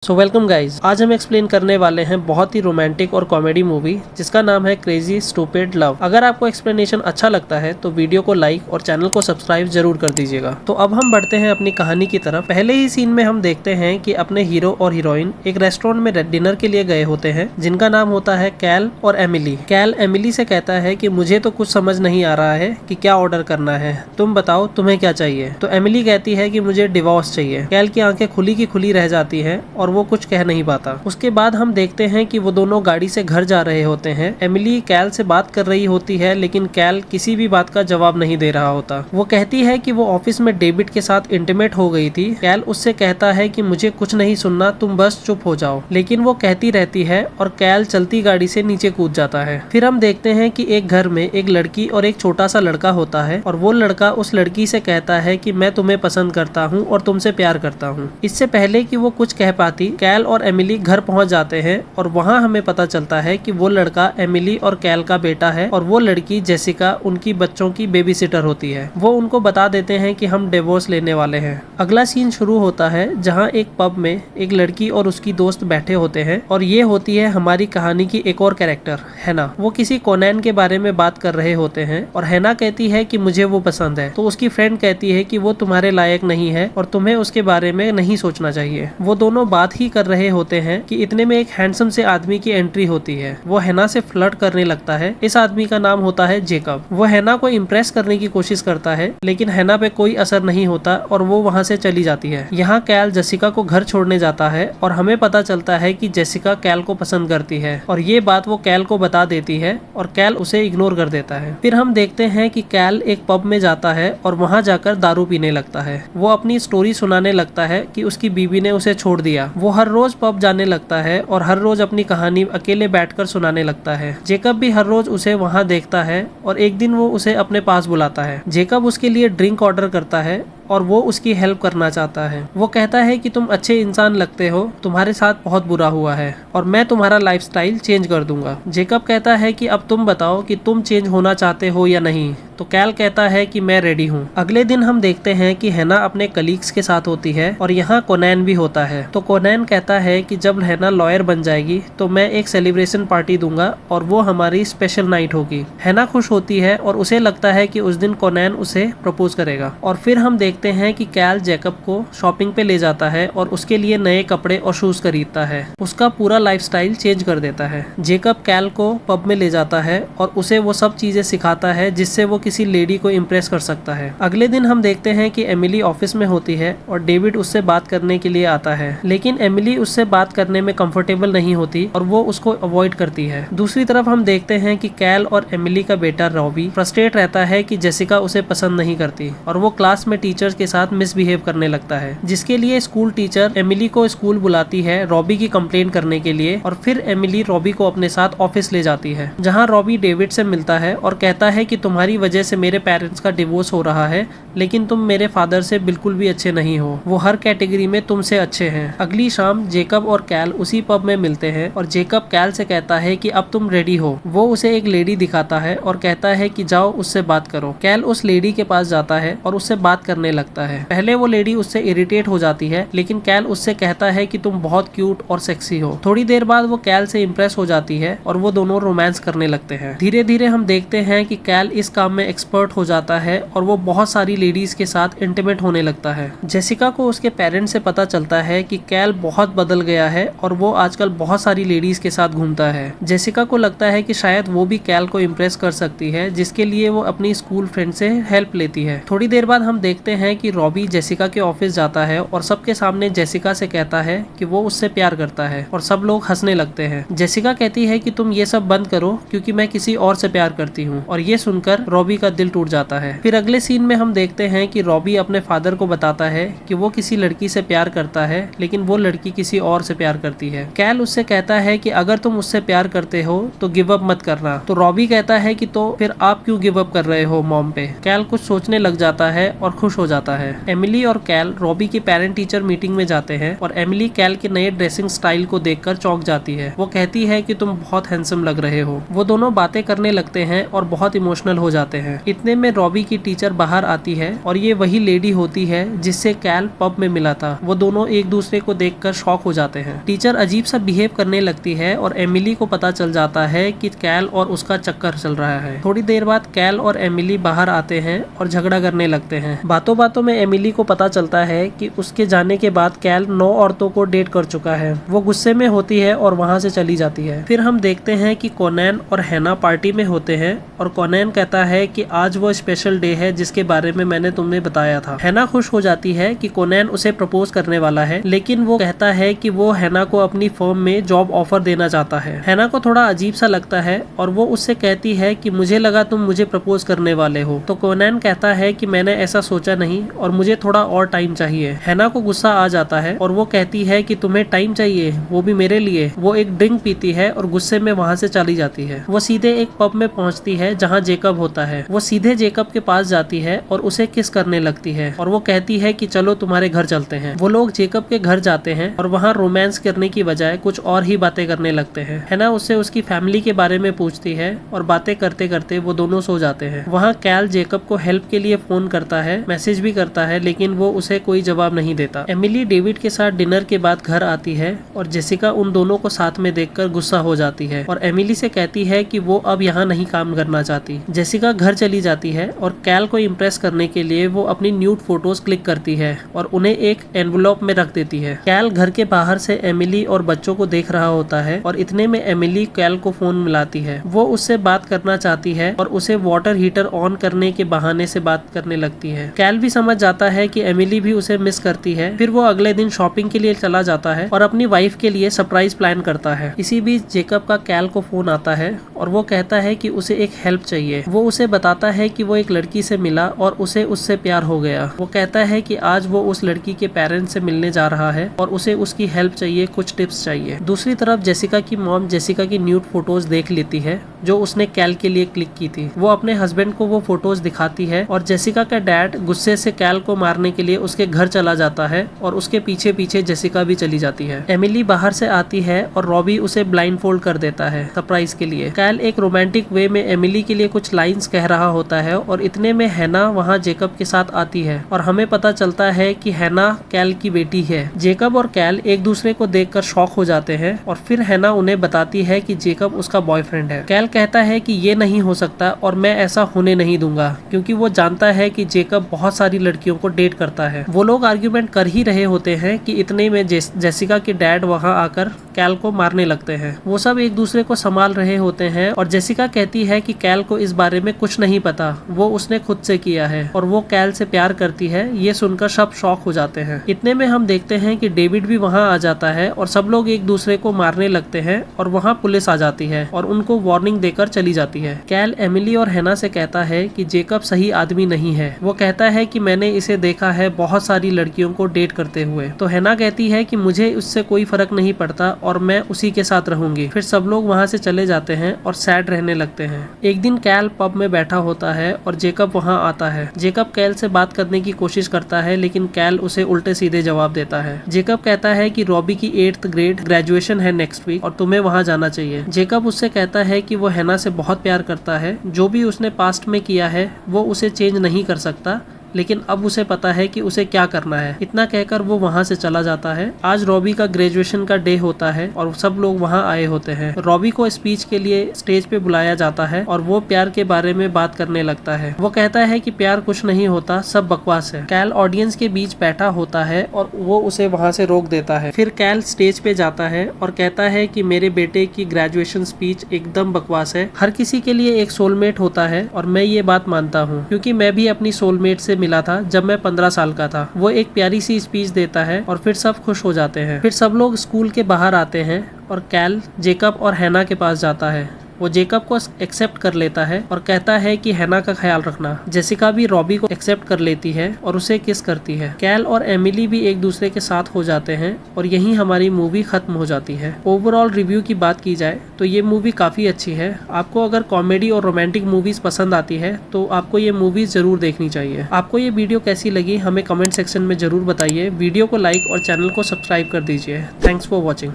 So welcome guys, आज हम explain करने वाले हैं बहुत ही रोमांटिक और कॉमेडी मूवी जिसका नाम है क्रेजी स्टूपिड लव। अगर आपको एक्सप्लेनेशन अच्छा लगता है तो वीडियो को लाइक और चैनल को सब्सक्राइब जरूर कर दीजिएगा। तो अब हम बढ़ते हैं अपनी कहानी की तरफ। पहले ही सीन में हम देखते हैं कि अपने हीरो और हीरोइन एक रेस्टोरेंट में डिनर के लिए गए होते हैं जिनका नाम होता है कैल और एमिली। कैल एमिली से कहता है कि मुझे तो कुछ समझ नहीं आ रहा है कि क्या ऑर्डर करना है, तुम बताओ तुम्हें क्या चाहिए। तो एमिली कहती है कि मुझे डिवोर्स चाहिए। कैल की आंखें खुली की खुली रह जाती है और वो कुछ कह नहीं पाता। उसके बाद हम देखते हैं कि वो दोनों गाड़ी से घर जा रहे होते हैं। एमिली कैल से बात कर रही होती है लेकिन कैल किसी भी बात का जवाब नहीं दे रहा होता। वो कहती है कि वो ऑफिस में डेविड के साथ इंटीमेट हो गई थी। कैल उससे कहता है कि मुझे कुछ नहीं सुनना, तुम बस चुप हो जाओ, लेकिन वो कहती रहती है और कैल चलती गाड़ी से नीचे कूद जाता है। फिर हम देखते हैं कि एक घर में एक लड़की और एक छोटा सा लड़का होता है और वो लड़का उस लड़की से कहता है कि मैं तुम्हें पसंद करता हूँ और तुमसे प्यार करता हूँ। इससे पहले कि वो कुछ कह पाती, कैल और एमिली घर पहुंच जाते हैं और वहां हमें पता चलता है कि वो लड़का एमिली और कैल का बेटा है और वो लड़की जेसिका उनकी बच्चों की बेबी सिटर होती है। वो उनको बता देते हैं कि हम डिवोर्स लेने वाले हैं। अगला सीन शुरू होता है जहां एक पब में एक लड़की और उसकी दोस्त बैठे होते हैं और ये होती है हमारी कहानी की एक और कैरेक्टर हैना। वो किसी कोनैन के बारे में बात कर रहे होते हैं और हैना कहती है कि मुझे वो पसंद है। तो उसकी फ्रेंड कहती है कि वो तुम्हारे लायक नहीं है और तुम्हें उसके बारे में नहीं सोचना चाहिए। वो दोनों बात ही कर रहे होते हैं कि इतने में एक हैंडसम से आदमी की एंट्री होती है। वो हैना से फ्लर्ट करने लगता है। इस आदमी का नाम होता है जेकब। वो हैना को इम्प्रेस करने की कोशिश करता है लेकिन हैना पे कोई असर नहीं होता और वो वहाँ से चली जाती है। यहाँ कैल जेसिका को घर छोड़ने जाता है और हमें पता चलता है कि जेसिका कैल को पसंद करती है और ये बात वो कैल को बता देती है और कैल उसे इग्नोर कर देता है। फिर हम देखते हैं कि कैल एक पब में जाता है और वहाँ जाकर दारू पीने लगता है। वो अपनी स्टोरी सुनाने लगता है कि उसकी बीवी ने उसे छोड़ दिया। वो हर रोज पब जाने लगता है और हर रोज अपनी कहानी अकेले बैठकर सुनाने लगता है। जेकब भी हर रोज उसे वहां देखता है और एक दिन वो उसे अपने पास बुलाता है। जेकब उसके लिए ड्रिंक ऑर्डर करता है और वो उसकी हेल्प करना चाहता है। वो कहता है कि तुम अच्छे इंसान लगते हो, तुम्हारे साथ बहुत बुरा हुआ है और मैं तुम्हारा लाइफस्टाइल चेंज कर दूंगा। जेकब कहता है कि अब तुम बताओ कि तुम चेंज होना चाहते हो या नहीं। तो कैल कहता है कि मैं रेडी हूँ। अगले दिन हम देखते हैं कि हैना अपने कलीग्स के साथ होती है और यहाँ कोनैन भी होता है। तो कोनैन कहता है कि जब हैना लॉयर बन जाएगी तो मैं एक सेलिब्रेशन पार्टी दूंगा और वो हमारी स्पेशल नाइट होगी। हैना खुश होती है और उसे लगता है कि उस दिन कोनैन उसे प्रपोज करेगा। और फिर हम देखते हैं कि कैल जेकब को शॉपिंग पे ले जाता है और उसके लिए नए कपड़े और शूज खरीदता है। उसका पूरा लाइफस्टाइल चेंज कर देता है। जेकब कैल को पब में ले जाता है और उसे वो सब चीजें सिखाता है जिससे वो किसी लेडी को इम्प्रेस कर सकता है। अगले दिन हम देखते हैं कि एमिली ऑफिस में होती है और डेविड उससे बात करने के लिए आता है लेकिन एमिली उससे बात करने में कंफर्टेबल नहीं होती और वो उसको अवॉइड करती है। दूसरी तरफ हम देखते हैं कि कैल और एमिली का बेटा रॉबी फ्रस्ट्रेट रहता है कि जेसिका उसे पसंद नहीं करती और वो क्लास में टीचर के साथ मिसबिहेव करने लगता है, जिसके लिए स्कूल टीचर एमिली को स्कूल बुलाती है रॉबी की कंप्लेंट करने के लिए और फिर एमिली रॉबी को अपने साथ ऑफिस ले जाती है जहां रॉबी डेविड से मिलता है और कहता है कि तुम्हारी वजह से मेरे पेरेंट्स का डिवोर्स हो रहा है लेकिन तुम मेरे फादर से बिल्कुल भी अच्छे नहीं हो, वो हर कैटेगरी में तुमसे अच्छे हैं। अगली शाम जेकब और कैल उसी पब में मिलते हैं और जेकब कैल से कहता है कि अब तुम रेडी हो। वो उसे एक लेडी दिखाता है और कहता है कि जाओ उससे बात करो। कैल उस लेडी के पास जाता है और उससे बात करने लगता है। पहले वो लेडी उससे इरिटेट हो जाती है लेकिन कैल उससे कहता है कि तुम बहुत क्यूट और सेक्सी हो। थोड़ी देर बाद वो कैल से इम्प्रेस हो जाती है और वो दोनों रोमांस करने लगते हैं। धीरे धीरे हम देखते हैं कि कैल इस काम में एक्सपर्ट हो जाता है और वो बहुत सारी लेडीज के साथ इंटीमेट होने लगता है। जेसिका को उसके पेरेंट्स से पता चलता है कि कैल बहुत बदल गया है और वो आजकल बहुत सारी लेडीज के साथ घूमता है। जेसिका को लगता है कि शायद वो भी कैल को इम्प्रेस कर सकती है जिसके लिए वो अपनी स्कूल फ्रेंड से हेल्प लेती है। थोड़ी देर बाद हम देखते हैं कि रॉबी जेसिका के ऑफिस जाता है और सबके सामने जेसिका से कहता है कि वो उससे प्यार करता है और सब लोग हंसने लगते हैं। जेसिका कहती है कि तुम ये सब बंद करो क्योंकि मैं किसी और से प्यार करती हूँ और ये सुनकर रॉबी का दिल टूट जाता है। फिर अगले सीन में हम देखते हैं कि रॉबी अपने फादर को बताता है कि वो किसी लड़की से प्यार करता है लेकिन वो लड़की किसी और से प्यार करती है। कैल उससे कहता है कि अगर तुम उससे प्यार करते हो तो गिव अप मत करना। तो रॉबी कहता है कि तो फिर आप क्यों गिव अप कर रहे हो मॉम पे। कैल कुछ सोचने लग जाता है और खुश हो जाता है। एमिली और कैल रॉबी की पेरेंट टीचर मीटिंग में जाते हैं और एमिली कैल के नए ड्रेसिंग स्टाइल को देखकर चौंक जाती है। वो कहती है कि तुम बहुत हैंडसम लग रहे हो। वो दोनों बातें करने लगते हैं और बहुत इमोशनल हो जाते हैं। इतने में रॉबी की टीचर बाहर आती है और ये वही लेडी होती है जिससे कैल पब में मिला था। वो दोनों एक दूसरे को देखकर शॉक हो जाते हैं। टीचर अजीब सा बिहेव करने लगती है और एमिली को पता चल जाता है कि कैल और उसका चक्कर चल रहा है। थोड़ी देर बाद कैल और एमिली बाहर आते हैं और झगड़ा करने लगते हैं। बातों बातों में एमिली को पता चलता है कि उसके जाने के बाद कैल 9 औरतों को डेट कर चुका है। वो गुस्से में होती है और वहाँ से चली जाती है। फिर हम देखते हैं कि कोनैन और हैना पार्टी में होते हैं और कोनैन कहता है कि आज वो स्पेशल डे है जिसके बारे में मैंने तुम्हें बताया था। हैना खुश हो जाती है कि कोनैन उसे प्रपोज करने वाला है, लेकिन वो कहता है कि वो हैना को अपनी फर्म में जॉब ऑफर देना चाहता है। हैना को थोड़ा अजीब सा लगता है और वो उससे कहती है कि मुझे लगा तुम मुझे प्रपोज करने वाले हो। तो कोनैन कहता है कि मैंने ऐसा सोचा नहीं और मुझे थोड़ा और टाइम चाहिए। हैना को गुस्सा आ जाता है और वो कहती है कि तुम्हें टाइम चाहिए, वो भी मेरे लिए। वो एक ड्रिंक पीती है और गुस्से में वहाँ से चली जाती है। वो सीधे एक पब में पहुँचती है जहाँ जेकब होता है। वो सीधे जेकब के पास जाती है और उसे किस करने लगती है और वो कहती है कि चलो तुम्हारे घर चलते हैं। वो लोग जेकब के घर जाते हैं और वहाँ रोमांस करने की बजाय कुछ और ही बातें करने लगते हैं। हैना उससे उसकी फैमिली के बारे में पूछती है और बातें करते करते वो दोनों सो जाते हैं। वहाँ कैल जेकब को हेल्प के लिए फोन करता है, मैसेज भी करता है, लेकिन वो उसे कोई जवाब नहीं देता। एमिली डेविड के साथ डिनर के बाद घर आती है और जेसिका उन दोनों को साथ में देखकर गुस्सा हो जाती है और एमिली से कहती है कि वो अब यहाँ नहीं काम करना चाहती। जेसिका घर चली जाती है और कैल को इम्प्रेस करने के लिए वो अपनी न्यूड फोटोज क्लिक करती है और उन्हें एक एनवलप में रख देती है। कैल घर के बाहर से एमिली और बच्चों को देख रहा होता है और इतने में एमिली कैल को फोन मिलाती है। वो उससे बात करना चाहती है और उसे वाटर हीटर ऑन करने के बहाने से बात करने लगती है। कैल भी समझ जाता है कि एमिली भी उसे मिस करती है। फिर वो अगले दिन शॉपिंग के लिए चला जाता है और अपनी वाइफ के लिए सरप्राइज प्लान करता है। इसी बीच जेकब का कैल को फोन आता है और वो कहता है कि उसे एक हेल्प चाहिए। वो उसे बताता है कि वो एक लड़की से मिला और उसे उससे प्यार हो गया। वो कहता है कि आज वो उस लड़की के पेरेंट्स से मिलने जा रहा है और उसे उसकी हेल्प चाहिए, कुछ टिप्स चाहिए। दूसरी तरफ जेसिका की मॉम जेसिका की न्यूड फोटोज देख लेती है जो उसने कैल के लिए क्लिक की थी। वो अपने हस्बैंड को वो फोटोज दिखाती है और जेसिका का डैड गुस्से से कैल को मारने के लिए उसके घर चला जाता है और उसके पीछे पीछे जेसिका भी चली जाती है। एमिली बाहर से आती है और रॉबी उसे ब्लाइंडफोल्ड कर देता है सरप्राइज के लिए। कैल एक रोमांटिक वे में एमिली के लिए कुछ लाइंस कह रहा होता है और इतने में हैना वहाँ जेकब के साथ आती है और हमें पता चलता है कि हैना कैल की बेटी है। जेकब और कैल एक दूसरे को देखकर शॉक हो जाते हैं और फिर हैना उन्हें बताती है कि जेकब उसका बॉयफ्रेंड है। कैल कहता है कि ये नहीं हो सकता और मैं ऐसा होने नहीं दूंगा, क्योंकि वो जानता है कि जेकब बहुत सारी लड़कियों को डेट करता है। वो लोग आर्ग्यूमेंट कर ही रहे होते हैं कि इतने में जेसिका के डैड वहाँ आकर कैल को मारने लगते हैं। वो सब एक दूसरे को संभाल रहे होते हैं और जेसिका कहती है कि कैल को इस बारे में कुछ नहीं पता, वो उसने खुद से किया है और वो कैल से प्यार करती है। ये सुनकर सब शॉक हो जाते हैं। इतने में हम देखते हैं कि डेविड भी वहाँ आ जाता है और सब लोग एक दूसरे को मारने लगते हैं और वहाँ पुलिस आ जाती है और उनको वार्निंग देकर चली जाती है। कैल एमिली और हैना से कहता है कि जेकब सही आदमी नहीं है। वो कहता है कि मैंने इसे देखा है बहुत सारी लड़कियों को डेट करते हुए। तो हैना कहती है कि मुझे उससे कोई फर्क नहीं पड़ता और मैं उसी के साथ रहूंगी। फिर सब लोग वहाँ से चले जाते हैं और सैड रहने लगते हैं। एक दिन कैल पब में बैठा होता है और जेकब वहाँ आता है। जेकब कैल से बात करने की कोशिश करता है, लेकिन कैल उसे उल्टे सीधे जवाब देता है। जेकब कहता है कि रॉबी की 8th ग्रेड ग्रेजुएशन है नेक्स्ट वीक और तुम्हें वहाँ जाना चाहिए। जेकब उससे कहता है कि वो हैना से बहुत प्यार करता है, जो भी उसने पास्ट में किया है वो उसे चेंज नहीं कर सकता, लेकिन अब उसे पता है कि उसे क्या करना है। इतना कहकर वो वहाँ से चला जाता है। आज रॉबी का ग्रेजुएशन का डे होता है और सब लोग वहाँ आए होते हैं। रॉबी को स्पीच के लिए स्टेज पे बुलाया जाता है और वो प्यार के बारे में बात करने लगता है। वो कहता है कि प्यार कुछ नहीं होता, सब बकवास है। कैल ऑडियंस के बीच बैठा होता है और वो उसे वहाँ से रोक देता है। फिर कैल स्टेज पे जाता है और कहता है कि मेरे बेटे की ग्रेजुएशन स्पीच एकदम बकवास है। हर किसी के लिए एक सोलमेट होता है और मैं ये बात मानता हूँ, क्योंकि मैं भी अपनी सोलमेट से मिला था जब मैं 15 साल का था। वो एक प्यारी सी स्पीच देता है और फिर सब खुश हो जाते हैं। फिर सब लोग स्कूल के बाहर आते हैं और कैल जेकब और हैना के पास जाता है। वो जेकब को एक्सेप्ट कर लेता है और कहता है कि हैना का ख्याल रखना। जेसिका भी रॉबी को एक्सेप्ट कर लेती है और उसे किस करती है। कैल और एमिली भी एक दूसरे के साथ हो जाते हैं और यहीं हमारी मूवी खत्म हो जाती है। ओवरऑल रिव्यू की बात की जाए तो ये मूवी काफ़ी अच्छी है। आपको अगर कॉमेडी और रोमांटिक मूवीज़ पसंद आती है तो आपको ये मूवीज़ ज़रूर देखनी चाहिए। आपको ये वीडियो कैसी लगी हमें कमेंट सेक्शन में ज़रूर बताइए। वीडियो को लाइक और चैनल को सब्सक्राइब कर दीजिए। Thanks for watching.